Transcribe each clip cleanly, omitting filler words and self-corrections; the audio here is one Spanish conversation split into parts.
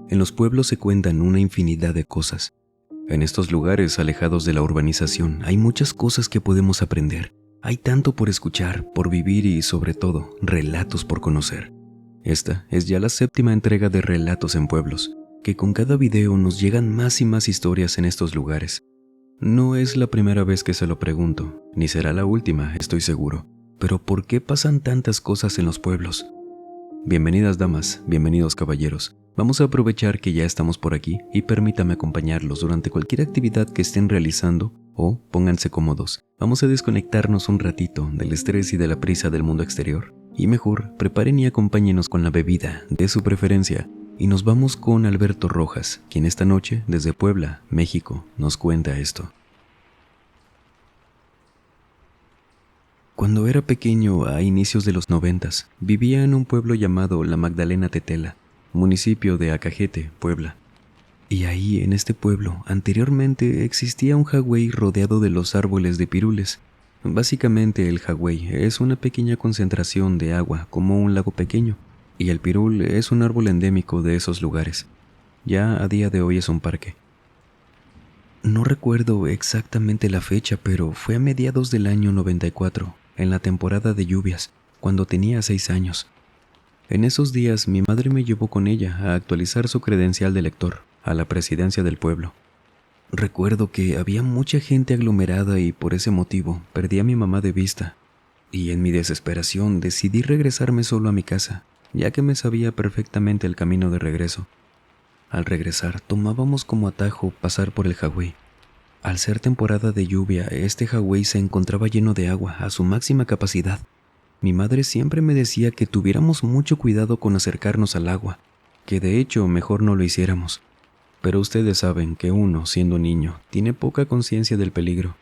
En los pueblos se cuentan una infinidad de cosas. En estos lugares alejados de la urbanización hay muchas cosas que podemos aprender. Hay tanto por escuchar, por vivir y, sobre todo, relatos por conocer. Esta es ya la 7ª entrega de Relatos en Pueblos, que con cada video nos llegan más y más historias en estos lugares. No es la primera vez que se lo pregunto, ni será la última, estoy seguro. Pero ¿por qué pasan tantas cosas en los pueblos? Bienvenidas damas, bienvenidos caballeros. Vamos a aprovechar que ya estamos por aquí y permítame acompañarlos durante cualquier actividad que estén realizando o pónganse cómodos. Vamos a desconectarnos un ratito del estrés y de la prisa del mundo exterior. Y mejor, preparen y acompáñenos con la bebida de su preferencia. Y nos vamos con Alberto Rojas, quien esta noche, desde Puebla, México, nos cuenta esto. Cuando era pequeño, a inicios de los 90s, vivía en un pueblo llamado La Magdalena Tetela, municipio de Acajete, Puebla. Y ahí, en este pueblo, anteriormente existía un jagüey rodeado de los árboles de pirules. Básicamente el jagüey es una pequeña concentración de agua como un lago pequeño, y el pirul es un árbol endémico de esos lugares. Ya a día de hoy es un parque. No recuerdo exactamente la fecha, pero fue a mediados del año 94, en la temporada de lluvias, cuando tenía 6 años. En esos días mi madre me llevó con ella a actualizar su credencial de lector a la presidencia del pueblo. Recuerdo que había mucha gente aglomerada y por ese motivo perdí a mi mamá de vista, y en mi desesperación decidí regresarme solo a mi casa, ya que me sabía perfectamente el camino de regreso. Al regresar tomábamos como atajo pasar por el jagüey. Al ser temporada de lluvia, este jagüey se encontraba lleno de agua a su máxima capacidad. Mi madre siempre me decía que tuviéramos mucho cuidado con acercarnos al agua, que de hecho mejor no lo hiciéramos. Pero ustedes saben que uno, siendo niño, tiene poca conciencia del peligro.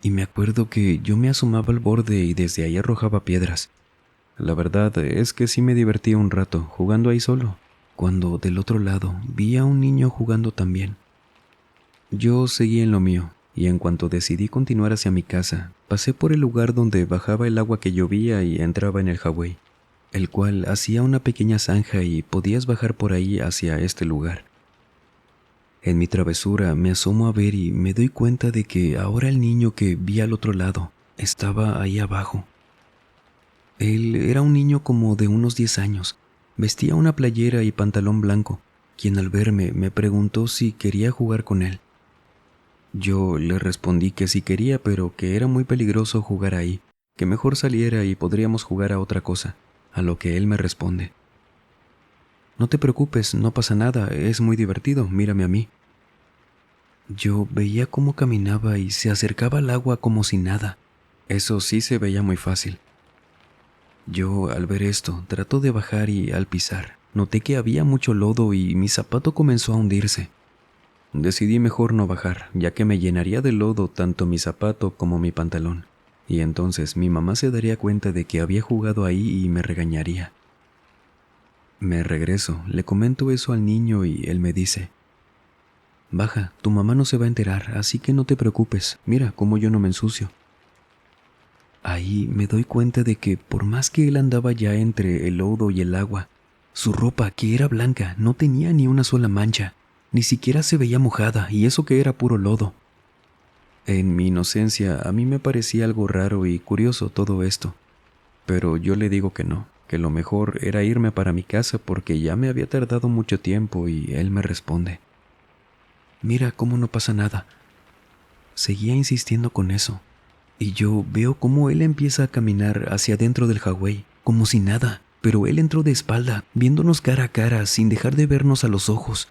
Y me acuerdo que yo me asomaba al borde y desde ahí arrojaba piedras. La verdad es que sí me divertía un rato jugando ahí solo, cuando del otro lado vi a un niño jugando también. Yo seguí en lo mío, y en cuanto decidí continuar hacia mi casa, pasé por el lugar donde bajaba el agua que llovía y entraba en el jagüey, el cual hacía una pequeña zanja y podías bajar por ahí hacia este lugar. En mi travesura me asomo a ver y me doy cuenta de que ahora el niño que vi al otro lado estaba ahí abajo. Él era un niño como de unos 10 años, vestía una playera y pantalón blanco, quien al verme me preguntó si quería jugar con él. Yo le respondí que sí quería, pero que era muy peligroso jugar ahí, que mejor saliera y podríamos jugar a otra cosa, a lo que él me responde: «No te preocupes, no pasa nada, es muy divertido, mírame a mí». Yo veía cómo caminaba y se acercaba al agua como si nada. Eso sí se veía muy fácil. Yo, al ver esto, trató de bajar y al pisar, noté que había mucho lodo y mi zapato comenzó a hundirse. Decidí mejor no bajar, ya que me llenaría de lodo tanto mi zapato como mi pantalón, y entonces mi mamá se daría cuenta de que había jugado ahí y me regañaría. Me regreso, le comento eso al niño y él me dice: «Baja, tu mamá no se va a enterar, así que no te preocupes, mira cómo yo no me ensucio». Ahí me doy cuenta de que por más que él andaba ya entre el lodo y el agua, su ropa, que era blanca, no tenía ni una sola mancha. Ni siquiera se veía mojada, y eso que era puro lodo. En mi inocencia, a mí me parecía algo raro y curioso todo esto. Pero yo le digo que no, que lo mejor era irme para mi casa porque ya me había tardado mucho tiempo, y él me responde: «Mira cómo no pasa nada». Seguía insistiendo con eso, y yo veo cómo él empieza a caminar hacia adentro del jagüey, como si nada, pero él entró de espalda, viéndonos cara a cara, sin dejar de vernos a los ojos.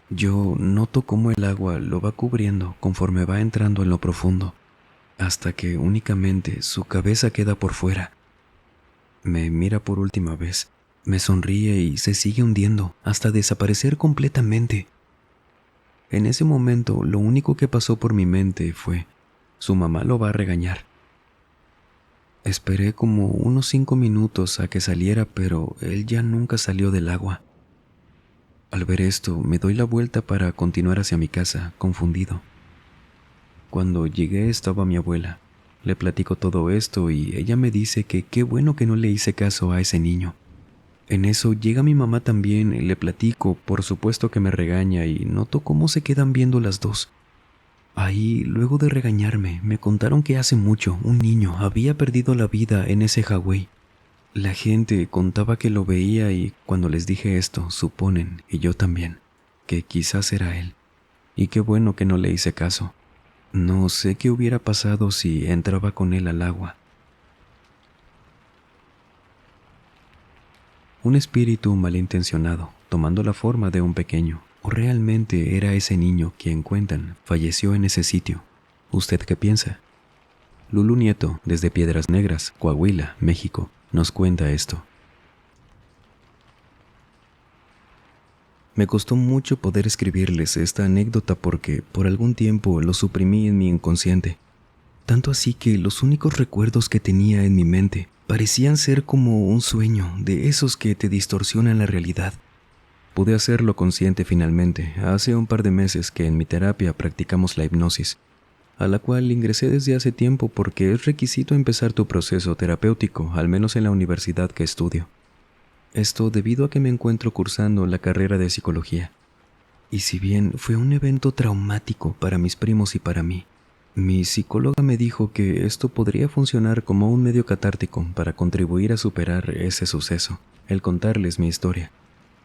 Yo noto cómo el agua lo va cubriendo conforme va entrando en lo profundo, hasta que únicamente su cabeza queda por fuera. Me mira por última vez, me sonríe y se sigue hundiendo hasta desaparecer completamente. En ese momento, lo único que pasó por mi mente fue: su mamá lo va a regañar. Esperé como unos 5 minutos a que saliera, pero él ya nunca salió del agua. Al ver esto, me doy la vuelta para continuar hacia mi casa, confundido. Cuando llegué estaba mi abuela. Le platico todo esto y ella me dice que qué bueno que no le hice caso a ese niño. En eso llega mi mamá también, le platico, por supuesto que me regaña y noto cómo se quedan viendo las dos. Ahí, luego de regañarme, me contaron que hace mucho un niño había perdido la vida en ese Hawái. La gente contaba que lo veía y cuando les dije esto, suponen, y yo también, que quizás era él. Y qué bueno que no le hice caso. No sé qué hubiera pasado si entraba con él al agua. Un espíritu malintencionado, tomando la forma de un pequeño, o realmente era ese niño quien cuentan falleció en ese sitio. ¿Usted qué piensa? Lulu Nieto, desde Piedras Negras, Coahuila, México, nos cuenta esto. Me costó mucho poder escribirles esta anécdota porque por algún tiempo lo suprimí en mi inconsciente. Tanto así que los únicos recuerdos que tenía en mi mente parecían ser como un sueño de esos que te distorsionan la realidad. Pude hacerlo consciente finalmente, hace un par de meses que en mi terapia practicamos la hipnosis, a la cual ingresé desde hace tiempo porque es requisito empezar tu proceso terapéutico, al menos en la universidad que estudio. Esto debido a que me encuentro cursando la carrera de psicología. Y si bien fue un evento traumático para mis primos y para mí, mi psicóloga me dijo que esto podría funcionar como un medio catártico para contribuir a superar ese suceso, el contarles mi historia.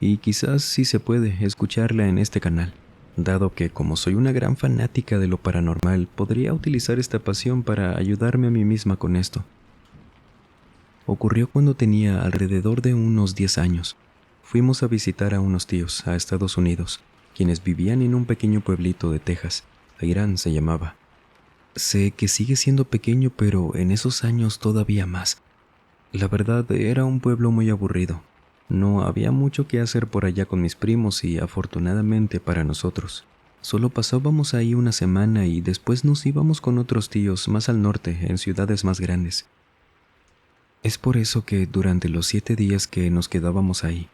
Y quizás si se puede escucharla en este canal, dado que como soy una gran fanática de lo paranormal, podría utilizar esta pasión para ayudarme a mí misma con esto. Ocurrió cuando tenía alrededor de unos 10 años. Fuimos a visitar a unos tíos a Estados Unidos, quienes vivían en un pequeño pueblito de Texas, Irán se llamaba. Sé que sigue siendo pequeño, pero en esos años todavía más. La verdad, era un pueblo muy aburrido. No había mucho que hacer por allá con mis primos y afortunadamente para nosotros. Solo pasábamos ahí una semana y después nos íbamos con otros tíos más al norte, en ciudades más grandes. Es por eso que durante los 7 días que nos quedábamos ahí,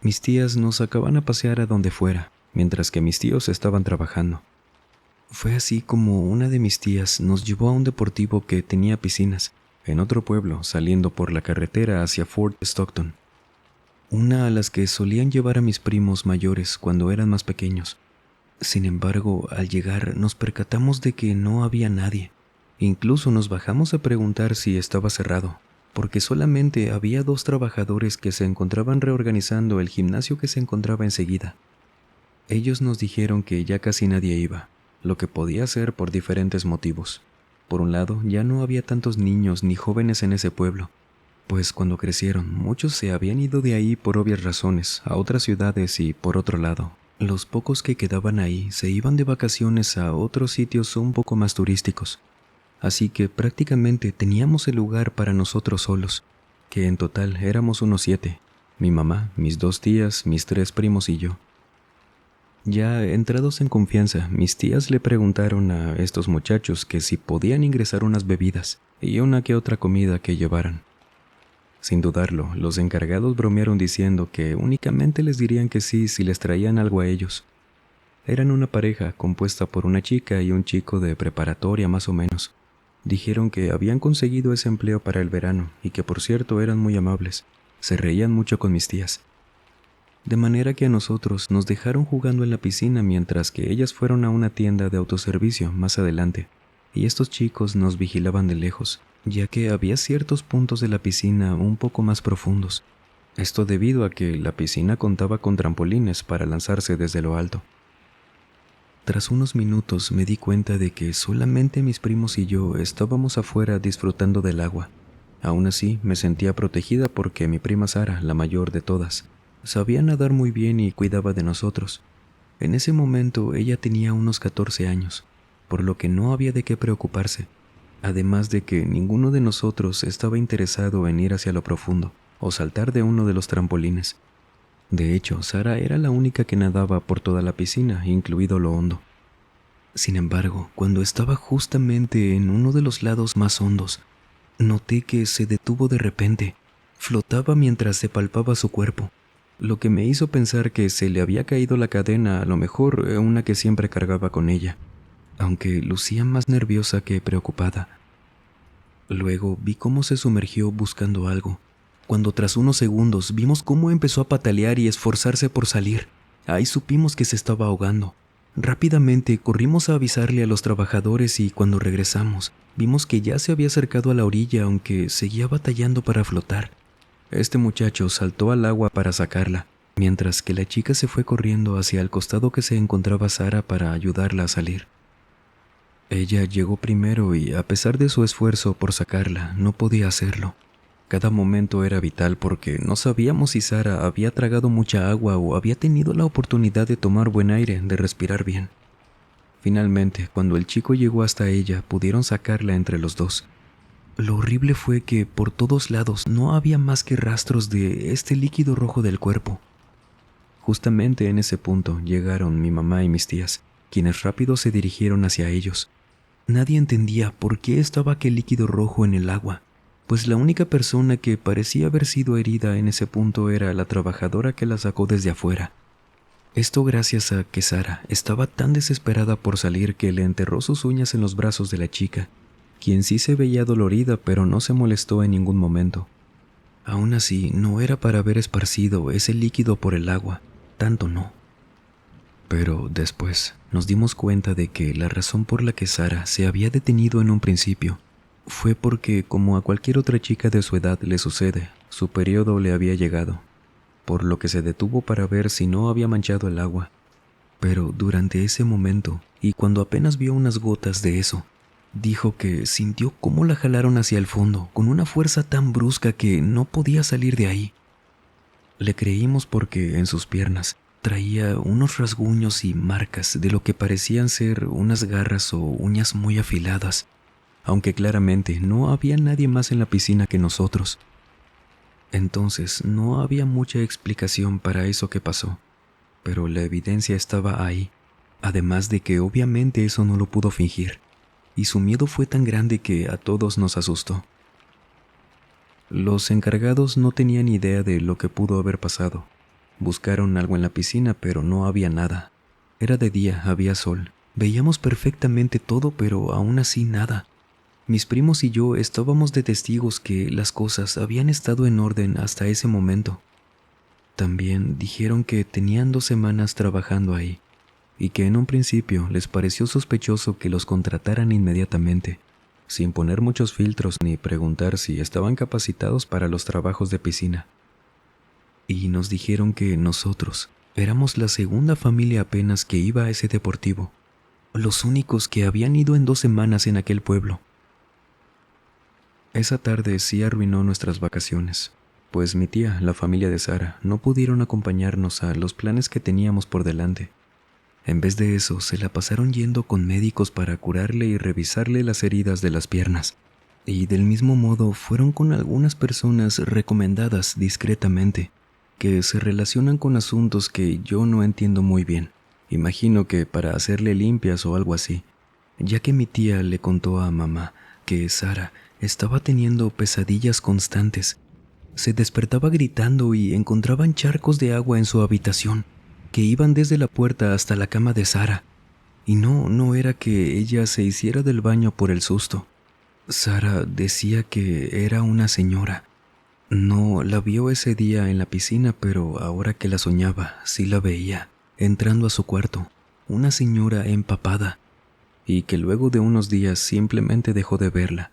mis tías nos sacaban a pasear a donde fuera, mientras que mis tíos estaban trabajando. Fue así como una de mis tías nos llevó a un deportivo que tenía piscinas, en otro pueblo, saliendo por la carretera hacia Fort Stockton. Una a las que solían llevar a mis primos mayores cuando eran más pequeños. Sin embargo, al llegar nos percatamos de que no había nadie. Incluso nos bajamos a preguntar si estaba cerrado, porque solamente había 2 trabajadores que se encontraban reorganizando el gimnasio que se encontraba enseguida. Ellos nos dijeron que ya casi nadie iba, lo que podía ser por diferentes motivos. Por un lado, ya no había tantos niños ni jóvenes en ese pueblo, pues cuando crecieron, muchos se habían ido de ahí por obvias razones a otras ciudades y, por otro lado, los pocos que quedaban ahí se iban de vacaciones a otros sitios un poco más turísticos. Así que prácticamente teníamos el lugar para nosotros solos, que en total éramos unos 7, mi mamá, mis 2 tías, mis 3 primos y yo. Ya entrados en confianza, mis tías le preguntaron a estos muchachos que si podían ingresar unas bebidas y una que otra comida que llevaran. Sin dudarlo, los encargados bromearon diciendo que únicamente les dirían que sí si les traían algo a ellos. Eran una pareja compuesta por una chica y un chico de preparatoria más o menos. Dijeron que habían conseguido ese empleo para el verano y que por cierto eran muy amables. Se reían mucho con mis tías. De manera que a nosotros nos dejaron jugando en la piscina mientras que ellas fueron a una tienda de autoservicio más adelante, y estos chicos nos vigilaban de lejos, ya que había ciertos puntos de la piscina un poco más profundos. Esto debido a que la piscina contaba con trampolines para lanzarse desde lo alto. Tras unos minutos me di cuenta de que solamente mis primos y yo estábamos afuera disfrutando del agua. Aún así, me sentía protegida porque mi prima Sara, la mayor de todas, sabía nadar muy bien y cuidaba de nosotros. En ese momento ella tenía unos 14 años, por lo que no había de qué preocuparse, además de que ninguno de nosotros estaba interesado en ir hacia lo profundo o saltar de uno de los trampolines. De hecho, Sara era la única que nadaba por toda la piscina, incluido lo hondo. Sin embargo, cuando estaba justamente en uno de los lados más hondos, noté que se detuvo de repente. Flotaba mientras se palpaba su cuerpo, lo que me hizo pensar que se le había caído la cadena, a lo mejor una que siempre cargaba con ella, aunque lucía más nerviosa que preocupada. Luego vi cómo se sumergió buscando algo, cuando tras unos segundos vimos cómo empezó a patalear y esforzarse por salir. Ahí supimos que se estaba ahogando. Rápidamente corrimos a avisarle a los trabajadores y cuando regresamos, vimos que ya se había acercado a la orilla aunque seguía batallando para flotar. Este muchacho saltó al agua para sacarla, mientras que la chica se fue corriendo hacia el costado que se encontraba Sara para ayudarla a salir. Ella llegó primero y, a pesar de su esfuerzo por sacarla, no podía hacerlo. Cada momento era vital porque no sabíamos si Sara había tragado mucha agua o había tenido la oportunidad de tomar buen aire, de respirar bien. Finalmente, cuando el chico llegó hasta ella, pudieron sacarla entre los dos. Lo horrible fue que por todos lados no había más que rastros de este líquido rojo del cuerpo. Justamente en ese punto llegaron mi mamá y mis tías, quienes rápido se dirigieron hacia ellos. Nadie entendía por qué estaba aquel líquido rojo en el agua, pues la única persona que parecía haber sido herida en ese punto era la trabajadora que la sacó desde afuera. Esto gracias a que Sara estaba tan desesperada por salir que le enterró sus uñas en los brazos de la chica, quien sí se veía dolorida pero no se molestó en ningún momento. Aún así, no era para haber esparcido ese líquido por el agua, tanto no. Pero después nos dimos cuenta de que la razón por la que Sara se había detenido en un principio fue porque, como a cualquier otra chica de su edad le sucede, su periodo le había llegado, por lo que se detuvo para ver si no había manchado el agua. Pero durante ese momento, y cuando apenas vio unas gotas de eso, dijo que sintió cómo la jalaron hacia el fondo con una fuerza tan brusca que no podía salir de ahí. Le creímos porque en sus piernas traía unos rasguños y marcas de lo que parecían ser unas garras o uñas muy afiladas, aunque claramente no había nadie más en la piscina que nosotros. Entonces no había mucha explicación para eso que pasó, pero la evidencia estaba ahí, además de que obviamente eso no lo pudo fingir, y su miedo fue tan grande que a todos nos asustó. Los encargados no tenían idea de lo que pudo haber pasado. Buscaron algo en la piscina, pero no había nada. Era de día, había sol. Veíamos perfectamente todo, pero aún así nada. Mis primos y yo estábamos de testigos que las cosas habían estado en orden hasta ese momento. También dijeron que tenían 2 semanas trabajando ahí, y que en un principio les pareció sospechoso que los contrataran inmediatamente, sin poner muchos filtros ni preguntar si estaban capacitados para los trabajos de piscina. Y nos dijeron que nosotros éramos la segunda familia apenas que iba a ese deportivo, los únicos que habían ido en 2 semanas en aquel pueblo. Esa tarde sí arruinó nuestras vacaciones, pues mi tía, la familia de Sara, no pudieron acompañarnos a los planes que teníamos por delante. En vez de eso, se la pasaron yendo con médicos para curarle y revisarle las heridas de las piernas. Y del mismo modo fueron con algunas personas recomendadas discretamente, que se relacionan con asuntos que yo no entiendo muy bien. Imagino que para hacerle limpias o algo así, ya que mi tía le contó a mamá que Sara estaba teniendo pesadillas constantes. Se despertaba gritando y encontraban charcos de agua en su habitación, que iban desde la puerta hasta la cama de Sara. Y no era que ella se hiciera del baño por el susto. Sara decía que era una señora. No la vio ese día en la piscina, pero ahora que la soñaba, sí la veía, entrando a su cuarto, una señora empapada, y que luego de unos días simplemente dejó de verla.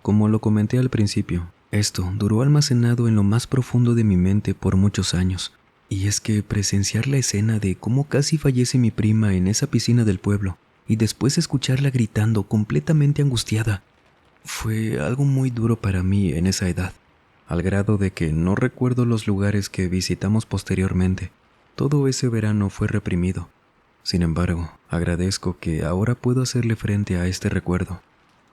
Como lo comenté al principio, esto duró almacenado en lo más profundo de mi mente por muchos años, y es que presenciar la escena de cómo casi fallece mi prima en esa piscina del pueblo, y después escucharla gritando completamente angustiada, fue algo muy duro para mí en esa edad, al grado de que no recuerdo los lugares que visitamos posteriormente. Todo ese verano fue reprimido. Sin embargo, agradezco que ahora puedo hacerle frente a este recuerdo,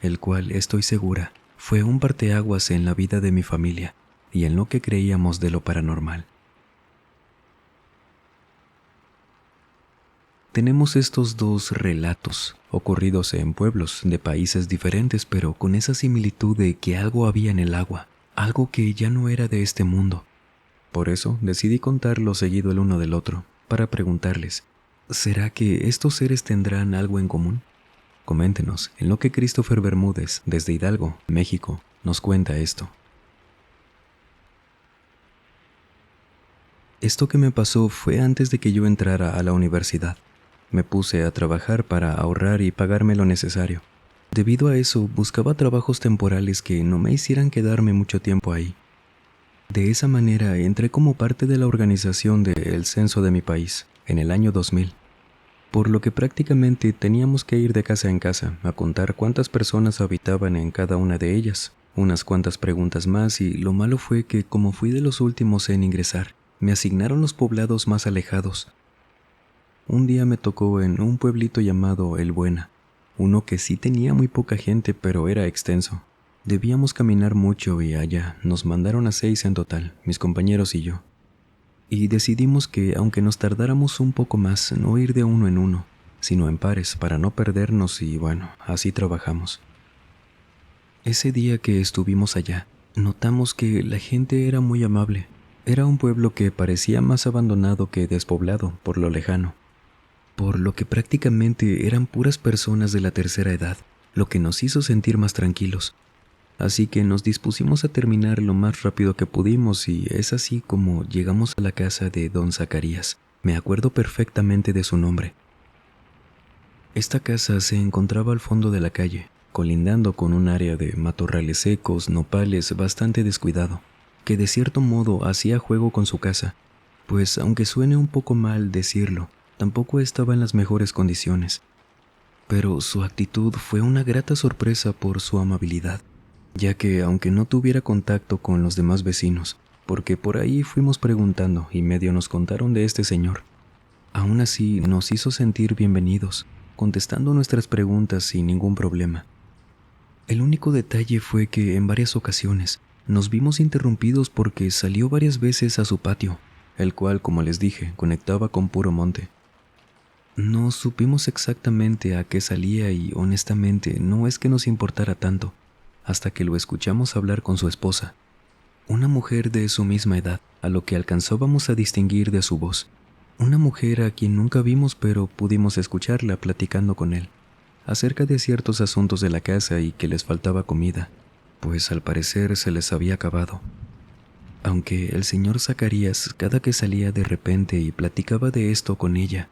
el cual, estoy segura, fue un parteaguas en la vida de mi familia y en lo que creíamos de lo paranormal. Tenemos estos 2 relatos, ocurridos en pueblos de países diferentes, pero con esa similitud de que algo había en el agua, algo que ya no era de este mundo. Por eso decidí contarlos seguido el uno del otro, para preguntarles, ¿será que estos seres tendrán algo en común? Coméntenos en lo que Christopher Bermúdez, desde Hidalgo, México, nos cuenta esto. Esto que me pasó fue antes de que yo entrara a la universidad. Me puse a trabajar para ahorrar y pagarme lo necesario. Debido a eso, buscaba trabajos temporales que no me hicieran quedarme mucho tiempo ahí. De esa manera entré como parte de la organización del censo de mi país, en el año 2000, por lo que prácticamente teníamos que ir de casa en casa a contar cuántas personas habitaban en cada una de ellas, unas cuantas preguntas más, y lo malo fue que como fui de los últimos en ingresar, me asignaron los poblados más alejados. Un día me tocó en un pueblito llamado El Buena, uno que sí tenía muy poca gente pero era extenso. Debíamos caminar mucho y allá nos mandaron a 6 en total, mis compañeros y yo. Y decidimos que, aunque nos tardáramos un poco más, no ir de uno en uno, sino en pares para no perdernos y bueno, así trabajamos. Ese día que estuvimos allá, notamos que la gente era muy amable. Era un pueblo que parecía más abandonado que despoblado por lo lejano, por lo que prácticamente eran puras personas de la tercera edad, lo que nos hizo sentir más tranquilos. Así que nos dispusimos a terminar lo más rápido que pudimos y es así como llegamos a la casa de don Zacarías. Me acuerdo perfectamente de su nombre. Esta casa se encontraba al fondo de la calle, colindando con un área de matorrales secos, nopales bastante descuidado, que de cierto modo hacía juego con su casa, pues aunque suene un poco mal decirlo, tampoco estaba en las mejores condiciones. Pero su actitud fue una grata sorpresa por su amabilidad, ya que aunque no tuviera contacto con los demás vecinos, porque por ahí fuimos preguntando y medio nos contaron de este señor, aún así nos hizo sentir bienvenidos, contestando nuestras preguntas sin ningún problema. El único detalle fue que en varias ocasiones nos vimos interrumpidos porque salió varias veces a su patio, el cual, como les dije, conectaba con puro monte. No supimos exactamente a qué salía y honestamente no es que nos importara tanto, hasta que lo escuchamos hablar con su esposa, una mujer de su misma edad, a lo que alcanzábamos a distinguir de su voz. Una mujer a quien nunca vimos pero pudimos escucharla platicando con él, acerca de ciertos asuntos de la casa y que les faltaba comida, pues al parecer se les había acabado. Aunque el señor Zacarías, cada que salía de repente y platicaba de esto con ella,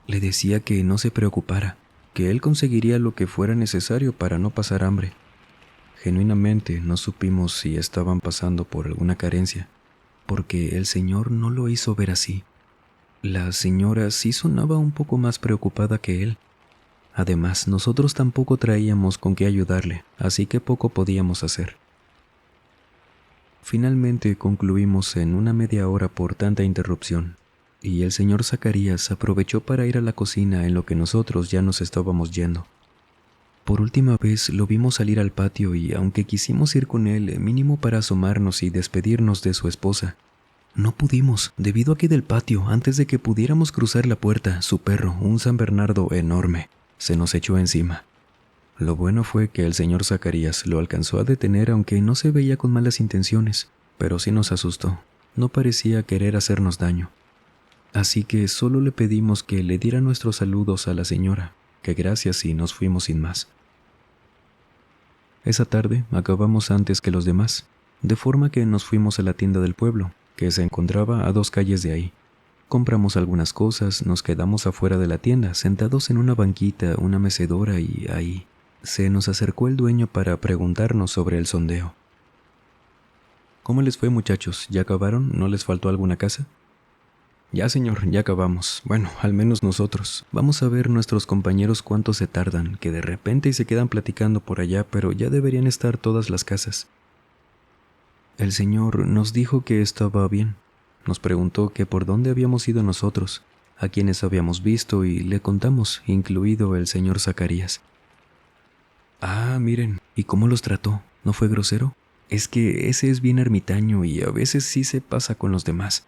le decía que no se preocupara, que él conseguiría lo que fuera necesario para no pasar hambre. Genuinamente no supimos si estaban pasando por alguna carencia, porque el señor no lo hizo ver así. La señora sí sonaba un poco más preocupada que él. Además, nosotros tampoco traíamos con qué ayudarle, así que poco podíamos hacer. Finalmente concluimos en una media hora por tanta interrupción, y el señor Zacarías aprovechó para ir a la cocina en lo que nosotros ya nos estábamos yendo. Por última vez lo vimos salir al patio y aunque quisimos ir con él, mínimo para asomarnos y despedirnos de su esposa, no pudimos, debido a que del patio, antes de que pudiéramos cruzar la puerta, su perro, un San Bernardo enorme, se nos echó encima. Lo bueno fue que el señor Zacarías lo alcanzó a detener, aunque no se veía con malas intenciones, pero sí nos asustó. No parecía querer hacernos daño. Así que solo le pedimos que le diera nuestros saludos a la señora, que gracias y nos fuimos sin más. Esa tarde acabamos antes que los demás, de forma que nos fuimos a la tienda del pueblo, que se encontraba a 2 calles de ahí. Compramos algunas cosas, nos quedamos afuera de la tienda, sentados en una banquita, una mecedora, y ahí se nos acercó el dueño para preguntarnos sobre el sondeo. ¿Cómo les fue, muchachos? ¿Ya acabaron? ¿No les faltó alguna casa? Ya, señor, ya acabamos. Bueno, al menos nosotros. Vamos a ver nuestros compañeros cuánto se tardan, que de repente se quedan platicando por allá, pero ya deberían estar todas las casas. El señor nos dijo que estaba bien. Nos preguntó que por dónde habíamos ido nosotros, a quienes habíamos visto y le contamos, incluido el señor Zacarías. Ah, miren, ¿y cómo los trató? ¿No fue grosero? Es que ese es bien ermitaño y a veces sí se pasa con los demás.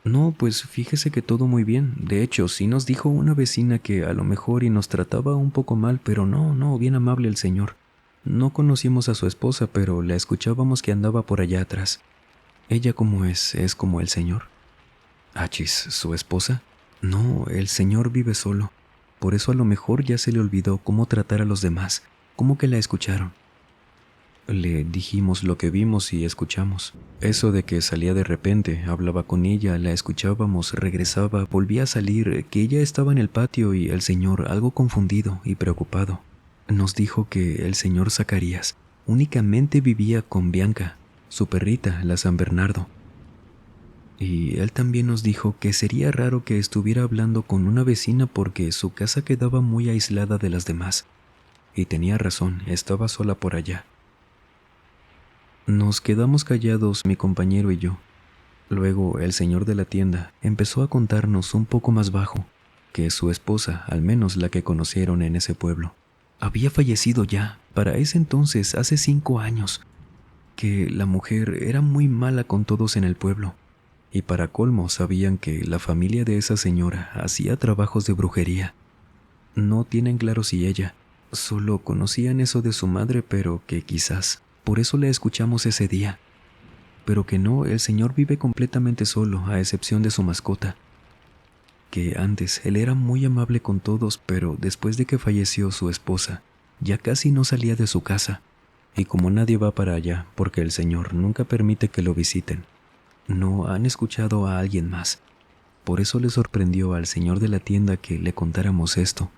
No, pues fíjese que todo muy bien. De hecho, sí nos dijo una vecina que a lo mejor y nos trataba un poco mal, pero no, bien amable el señor. No conocimos a su esposa, pero la escuchábamos que andaba por allá atrás. ¿Ella cómo es? ¿Es como el señor? Achis, ¿su esposa? No, el señor vive solo. Por eso a lo mejor ya se le olvidó cómo tratar a los demás, cómo que la escucharon. Le dijimos lo que vimos y escuchamos. Eso de que salía de repente, hablaba con ella, la escuchábamos, regresaba, volvía a salir, que ella estaba en el patio y el señor, algo confundido y preocupado, nos dijo que el señor Zacarías únicamente vivía con Bianca, su perrita, la San Bernardo. Y él también nos dijo que sería raro que estuviera hablando con una vecina porque su casa quedaba muy aislada de las demás. Y tenía razón, estaba sola por allá. Nos quedamos callados, mi compañero y yo. Luego el señor de la tienda empezó a contarnos un poco más bajo que su esposa, al menos la que conocieron en ese pueblo, había fallecido ya, para ese entonces, hace 5 años, que la mujer era muy mala con todos en el pueblo, y para colmo sabían que la familia de esa señora hacía trabajos de brujería. No tienen claro si ella, solo conocían eso de su madre, pero que quizás por eso le escuchamos ese día. Pero que no, el señor vive completamente solo, a excepción de su mascota. Que antes él era muy amable con todos, pero después de que falleció su esposa, ya casi no salía de su casa. Y como nadie va para allá, porque el señor nunca permite que lo visiten, no han escuchado a alguien más. Por eso le sorprendió al señor de la tienda que le contáramos esto.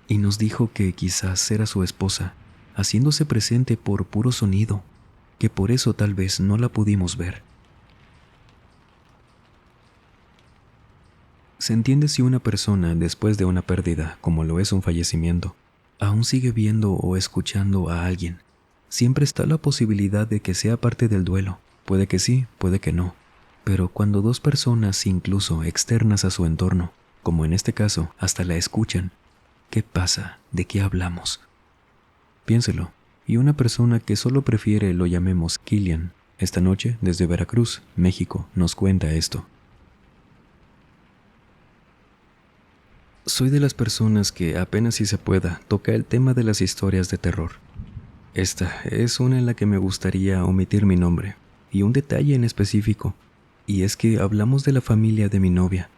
Y nos dijo que quizás era su esposa, haciéndose presente por puro sonido, que por eso tal vez no la pudimos ver. Se entiende si una persona, después de una pérdida, como lo es un fallecimiento, aún sigue viendo o escuchando a alguien. Siempre está la posibilidad de que sea parte del duelo. Puede que sí, puede que no. Pero cuando dos personas, incluso externas a su entorno, como en este caso, hasta la escuchan, ¿qué pasa? ¿De qué hablamos? Piénselo. Y una persona que solo prefiere lo llamemos Kilian, esta noche, desde Veracruz, México, nos cuenta esto. Soy de las personas que apenas si se pueda toca el tema de las historias de terror. Esta es una en la que me gustaría omitir mi nombre, y un detalle en específico, y es que hablamos de la familia de mi novia.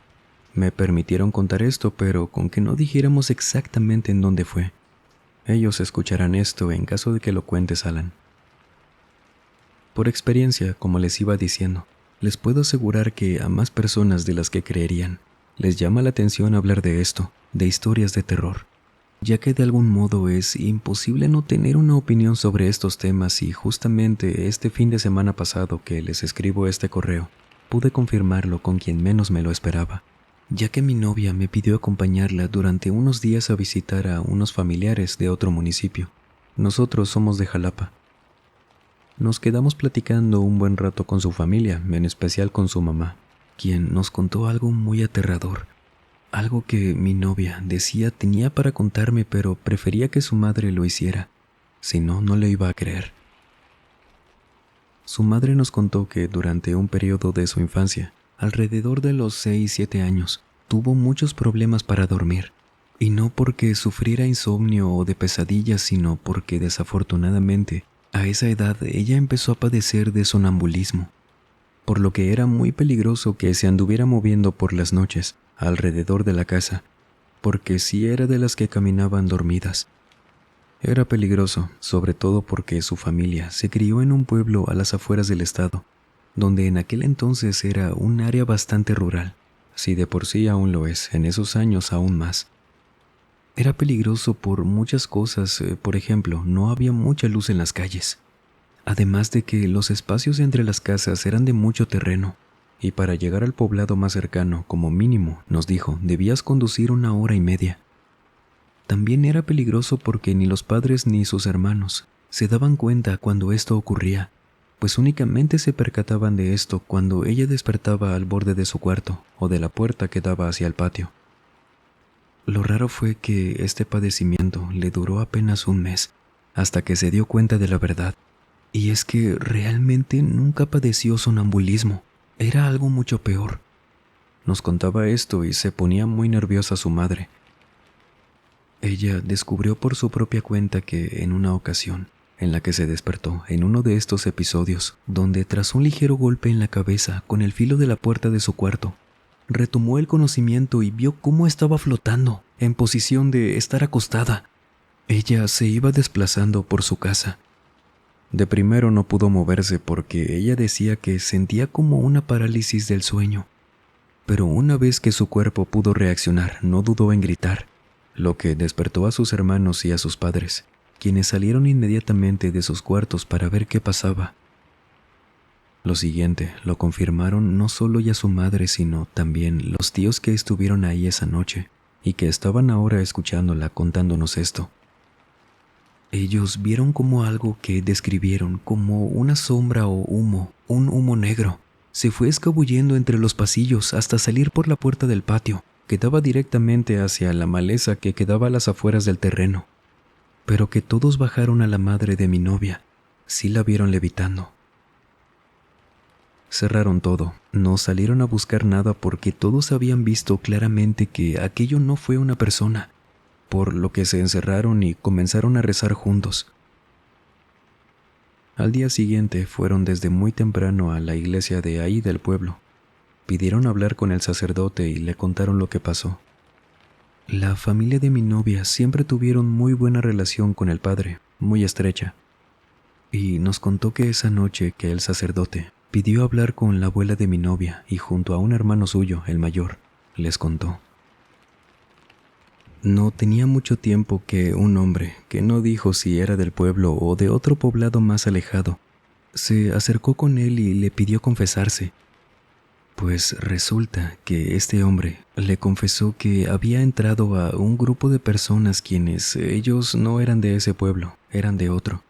Me permitieron contar esto, pero con que no dijéramos exactamente en dónde fue. Ellos escucharán esto en caso de que lo cuentes, Alan. Por experiencia, como les iba diciendo, les puedo asegurar que a más personas de las que creerían, les llama la atención hablar de esto, de historias de terror, ya que de algún modo es imposible no tener una opinión sobre estos temas y justamente este fin de semana pasado que les escribo este correo, pude confirmarlo con quien menos me lo esperaba, ya que mi novia me pidió acompañarla durante unos días a visitar a unos familiares de otro municipio. Nosotros somos de Jalapa. Nos quedamos platicando un buen rato con su familia, en especial con su mamá, quien nos contó algo muy aterrador, algo que mi novia decía tenía para contarme, pero prefería que su madre lo hiciera, si no, no le iba a creer. Su madre nos contó que durante un periodo de su infancia, alrededor de los 6-7 años, tuvo muchos problemas para dormir, y no porque sufriera insomnio o de pesadillas, sino porque desafortunadamente, a esa edad ella empezó a padecer de sonambulismo, por lo que era muy peligroso que se anduviera moviendo por las noches alrededor de la casa, porque sí era de las que caminaban dormidas. Era peligroso, sobre todo porque su familia se crió en un pueblo a las afueras del estado, donde en aquel entonces era un área bastante rural, si de por sí aún lo es, en esos años aún más. Era peligroso por muchas cosas, por ejemplo, no había mucha luz en las calles, además de que los espacios entre las casas eran de mucho terreno, y para llegar al poblado más cercano, como mínimo, nos dijo, debías conducir 1 hora y media. También era peligroso porque ni los padres ni sus hermanos se daban cuenta cuando esto ocurría, pues únicamente se percataban de esto cuando ella despertaba al borde de su cuarto o de la puerta que daba hacia el patio. Lo raro fue que este padecimiento le duró apenas un mes, hasta que se dio cuenta de la verdad, y es que realmente nunca padeció sonambulismo, era algo mucho peor. Nos contaba esto y se ponía muy nerviosa su madre. Ella descubrió por su propia cuenta que en una ocasión, en la que se despertó en uno de estos episodios, donde tras un ligero golpe en la cabeza con el filo de la puerta de su cuarto, retomó el conocimiento y vio cómo estaba flotando, en posición de estar acostada. Ella se iba desplazando por su casa. De primero no pudo moverse porque ella decía que sentía como una parálisis del sueño, pero una vez que su cuerpo pudo reaccionar, no dudó en gritar, lo que despertó a sus hermanos y a sus padres, quienes salieron inmediatamente de sus cuartos para ver qué pasaba. Lo siguiente lo confirmaron no solo ya su madre, sino también los tíos que estuvieron ahí esa noche y que estaban ahora escuchándola contándonos esto. Ellos vieron como algo que describieron como una sombra o humo, un humo negro. Se fue escabullendo entre los pasillos hasta salir por la puerta del patio, que daba directamente hacia la maleza que quedaba a las afueras del terreno. Pero que todos bajaron a la madre de mi novia. Sí la vieron levitando. Cerraron todo, no salieron a buscar nada porque todos habían visto claramente que aquello no fue una persona, por lo que se encerraron y comenzaron a rezar juntos. Al día siguiente fueron desde muy temprano a la iglesia de ahí del pueblo. Pidieron hablar con el sacerdote y le contaron lo que pasó. La familia de mi novia siempre tuvieron muy buena relación con el padre, muy estrecha. Y nos contó que esa noche que el sacerdote pidió hablar con la abuela de mi novia y junto a un hermano suyo, el mayor, les contó. No tenía mucho tiempo que un hombre, que no dijo si era del pueblo o de otro poblado más alejado, se acercó con él y le pidió confesarse. Pues resulta que este hombre le confesó que había entrado a un grupo de personas quienes ellos no eran de ese pueblo, eran de otro.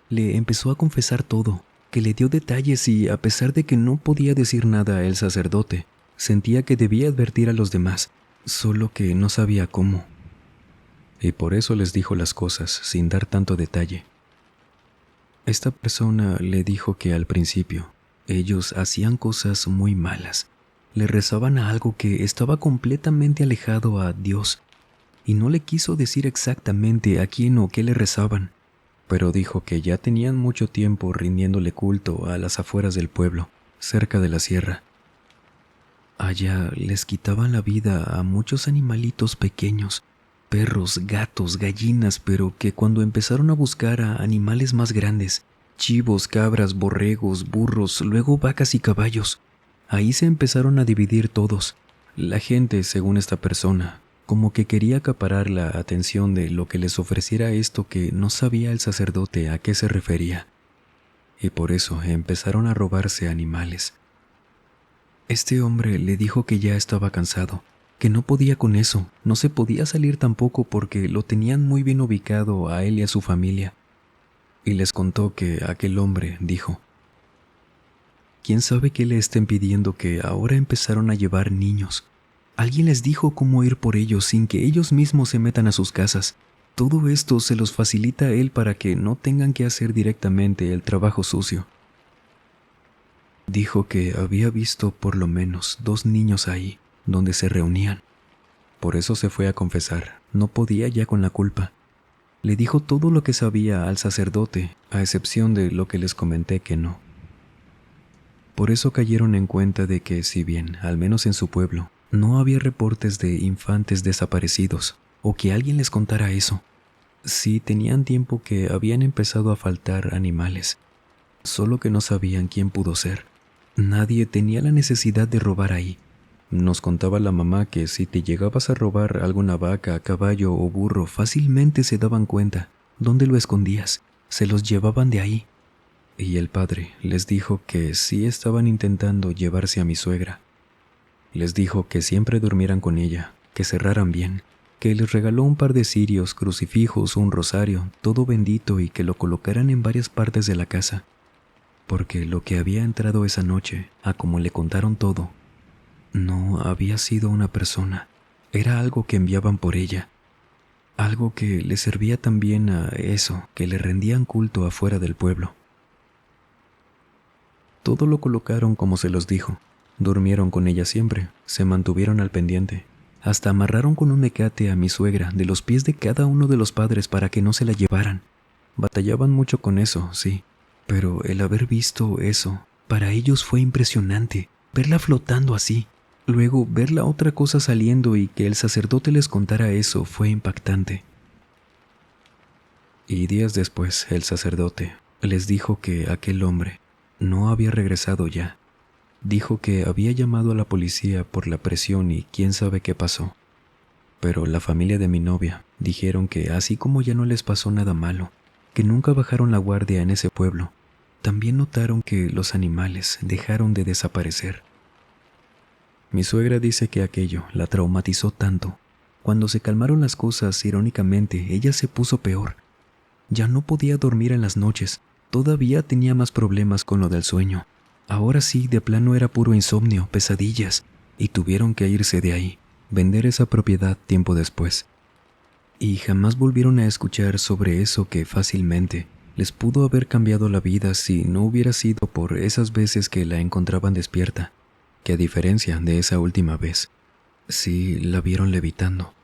Le empezó a confesar todo, que le dio detalles y a pesar de que no podía decir nada el sacerdote, sentía que debía advertir a los demás, solo que no sabía cómo. Y por eso les dijo las cosas sin dar tanto detalle. Esta persona le dijo que al principio ellos hacían cosas muy malas, le rezaban a algo que estaba completamente alejado a Dios, y no le quiso decir exactamente a quién o qué le rezaban, pero dijo que ya tenían mucho tiempo rindiéndole culto a las afueras del pueblo, cerca de la sierra. Allá les quitaban la vida a muchos animalitos pequeños, perros, gatos, gallinas, pero que cuando empezaron a buscar a animales más grandes, chivos, cabras, borregos, burros, luego vacas y caballos, ahí se empezaron a dividir todos. La gente, según esta persona, como que quería acaparar la atención de lo que les ofreciera esto que no sabía el sacerdote a qué se refería. Y por eso empezaron a robarse animales. Este hombre le dijo que ya estaba cansado, que no podía con eso, no se podía salir tampoco porque lo tenían muy bien ubicado a él y a su familia. Y les contó que aquel hombre dijo, ¿quién sabe qué le estén pidiendo que ahora empezaron a llevar niños? Alguien les dijo cómo ir por ellos sin que ellos mismos se metan a sus casas. Todo esto se los facilita a él para que no tengan que hacer directamente el trabajo sucio. Dijo que había visto por lo menos 2 niños ahí, donde se reunían. Por eso se fue a confesar, no podía ya con la culpa. Le dijo todo lo que sabía al sacerdote, a excepción de lo que les comenté que no. Por eso cayeron en cuenta de que, si bien, al menos en su pueblo, no había reportes de infantes desaparecidos, o que alguien les contara eso, sí tenían tiempo que habían empezado a faltar animales, solo que no sabían quién pudo ser. Nadie tenía la necesidad de robar ahí. Nos contaba la mamá que si te llegabas a robar alguna vaca, caballo o burro, fácilmente se daban cuenta dónde lo escondías, se los llevaban de ahí. Y el padre les dijo que sí estaban intentando llevarse a mi suegra. Les dijo que siempre durmieran con ella, que cerraran bien, que les regaló un par de cirios, crucifijos, un rosario, todo bendito y que lo colocaran en varias partes de la casa. Porque lo que había entrado esa noche, a como le contaron todo, no había sido una persona, era algo que enviaban por ella, algo que le servía también a eso, que le rendían culto afuera del pueblo. Todo lo colocaron como se los dijo, durmieron con ella siempre, se mantuvieron al pendiente, hasta amarraron con un mecate a mi suegra de los pies de cada uno de los padres para que no se la llevaran. Batallaban mucho con eso, sí, pero el haber visto eso, para ellos fue impresionante, verla flotando así. Luego, ver la otra cosa saliendo y que el sacerdote les contara eso fue impactante. Y días después, el sacerdote Les dijo que aquel hombre no había regresado ya. Dijo que había llamado a la policía por la presión y quién sabe qué pasó. Pero la familia de mi novia dijeron que así como ya no les pasó nada malo, que nunca bajaron la guardia en ese pueblo, también notaron que los animales dejaron de desaparecer. Mi suegra dice que aquello la traumatizó tanto. Cuando se calmaron las cosas, irónicamente, ella se puso peor. Ya no podía dormir en las noches, todavía tenía más problemas con lo del sueño. Ahora sí, de plano era puro insomnio, pesadillas, y tuvieron que irse de ahí, vender esa propiedad tiempo después. Y jamás volvieron a escuchar sobre eso que fácilmente les pudo haber cambiado la vida si no hubiera sido por esas veces que la encontraban despierta, que a diferencia de esa última vez, sí la vieron levitando.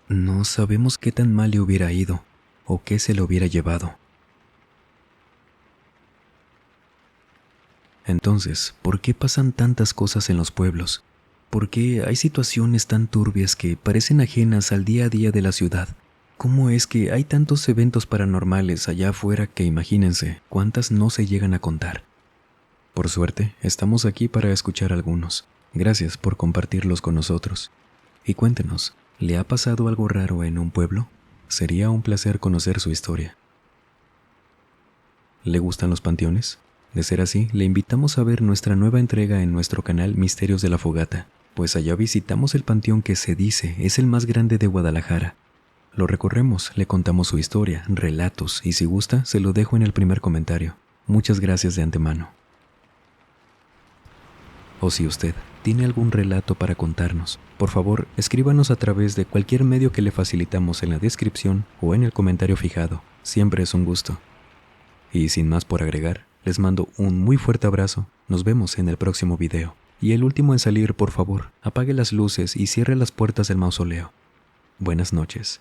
No sabemos qué tan mal le hubiera ido o qué se le hubiera llevado. Entonces, ¿por qué pasan tantas cosas en los pueblos? ¿Por qué hay situaciones tan turbias que parecen ajenas al día a día de la ciudad? ¿Cómo es que hay tantos eventos paranormales allá afuera que imagínense cuántas no se llegan a contar? Por suerte, estamos aquí para escuchar algunos. Gracias por compartirlos con nosotros. Y cuéntenos, ¿le ha pasado algo raro en un pueblo? Sería un placer conocer su historia. ¿Le gustan los panteones? De ser así, le invitamos a ver nuestra nueva entrega en nuestro canal Misterios de la Fogata, pues allá visitamos el panteón que se dice es el más grande de Guadalajara. Lo recorremos, le contamos su historia, relatos y si gusta, se lo dejo en el primer comentario. Muchas gracias de antemano. O si usted tiene algún relato para contarnos, por favor, escríbanos a través de cualquier medio que le facilitamos en la descripción o en el comentario fijado. Siempre es un gusto. Y sin más por agregar, les mando un muy fuerte abrazo. Nos vemos en el próximo video. Y el último en salir, por favor, apague las luces y cierre las puertas del mausoleo. Buenas noches.